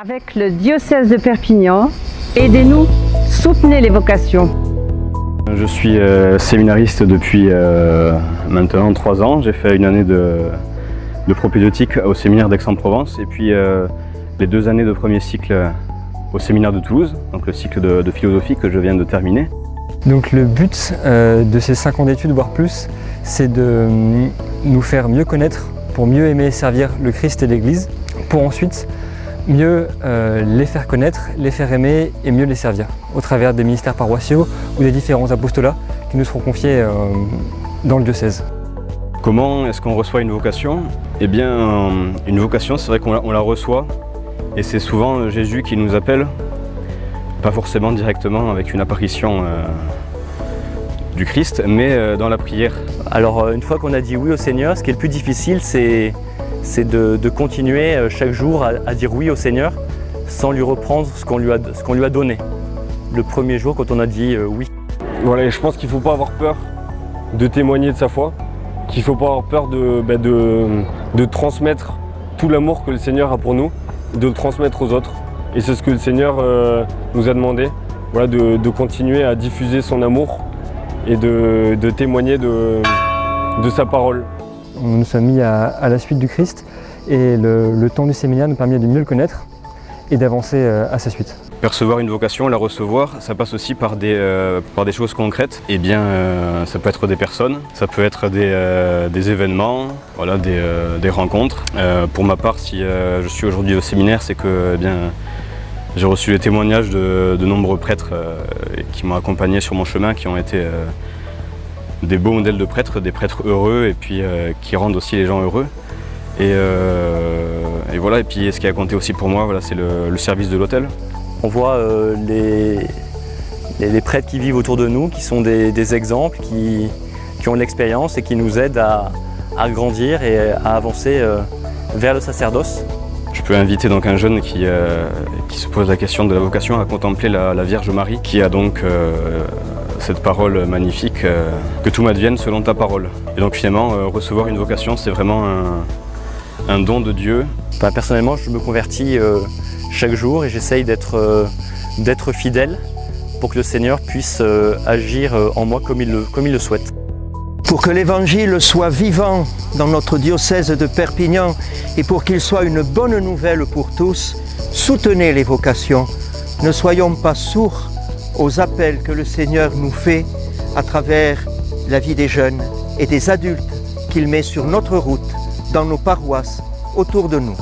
Avec le diocèse de Perpignan, aidez-nous, soutenez les vocations. Je suis séminariste depuis maintenant 3 ans. J'ai fait une année de propédeutique au séminaire d'Aix-en-Provence et puis les 2 années de premier cycle au séminaire de Toulouse, donc le cycle de philosophie que je viens de terminer. Donc le but de ces 5 ans d'études, voire plus, c'est de nous faire mieux connaître pour mieux aimer et servir le Christ et l'Église, pour ensuite mieux les faire connaître, les faire aimer et mieux les servir au travers des ministères paroissiaux ou des différents apostolats qui nous seront confiés dans le diocèse. Comment est-ce qu'on reçoit une vocation? Eh bien, une vocation, c'est vrai qu'on la reçoit et c'est souvent Jésus qui nous appelle, pas forcément directement avec une apparition du Christ, mais dans la prière. Alors une fois qu'on a dit oui au Seigneur, ce qui est le plus difficile, c'est de continuer chaque jour à dire oui au Seigneur sans lui reprendre ce qu'on lui a donné le premier jour quand on a dit oui. Voilà, et je pense qu'il ne faut pas avoir peur de témoigner de sa foi, qu'il ne faut pas avoir peur de transmettre tout l'amour que le Seigneur a pour nous, de le transmettre aux autres. Et c'est ce que le Seigneur nous a demandé, voilà, de continuer à diffuser son amour et de témoigner de sa parole. Nous nous sommes mis à la suite du Christ et le temps du séminaire nous permet de mieux le connaître et d'avancer à sa suite. Percevoir une vocation, la recevoir, ça passe aussi par des choses concrètes. Eh bien, ça peut être des personnes, ça peut être des événements, voilà, des rencontres. Pour ma part, si je suis aujourd'hui au séminaire, c'est que eh bien, j'ai reçu les témoignages de nombreux prêtres qui m'ont accompagné sur mon chemin, qui ont été des beaux modèles de prêtres, des prêtres heureux et puis qui rendent aussi les gens heureux. Et voilà, et puis ce qui a compté aussi pour moi, voilà, c'est le service de l'autel. On voit les prêtres qui vivent autour de nous, qui sont des exemples, qui ont de l'expérience et qui nous aident à grandir et à avancer vers le sacerdoce. Je peux inviter donc un jeune qui se pose la question de la vocation à contempler la Vierge Marie, qui a donc cette parole magnifique, que tout m'advienne selon ta parole. Et donc finalement, recevoir une vocation, c'est vraiment un don de Dieu. Enfin, personnellement, je me convertis chaque jour et j'essaye d'être fidèle pour que le Seigneur puisse agir en moi comme il le souhaite. Pour que l'Évangile soit vivant dans notre diocèse de Perpignan et pour qu'il soit une bonne nouvelle pour tous, soutenez les vocations. Ne soyons pas sourds aux appels que le Seigneur nous fait à travers la vie des jeunes et des adultes qu'il met sur notre route, dans nos paroisses, autour de nous.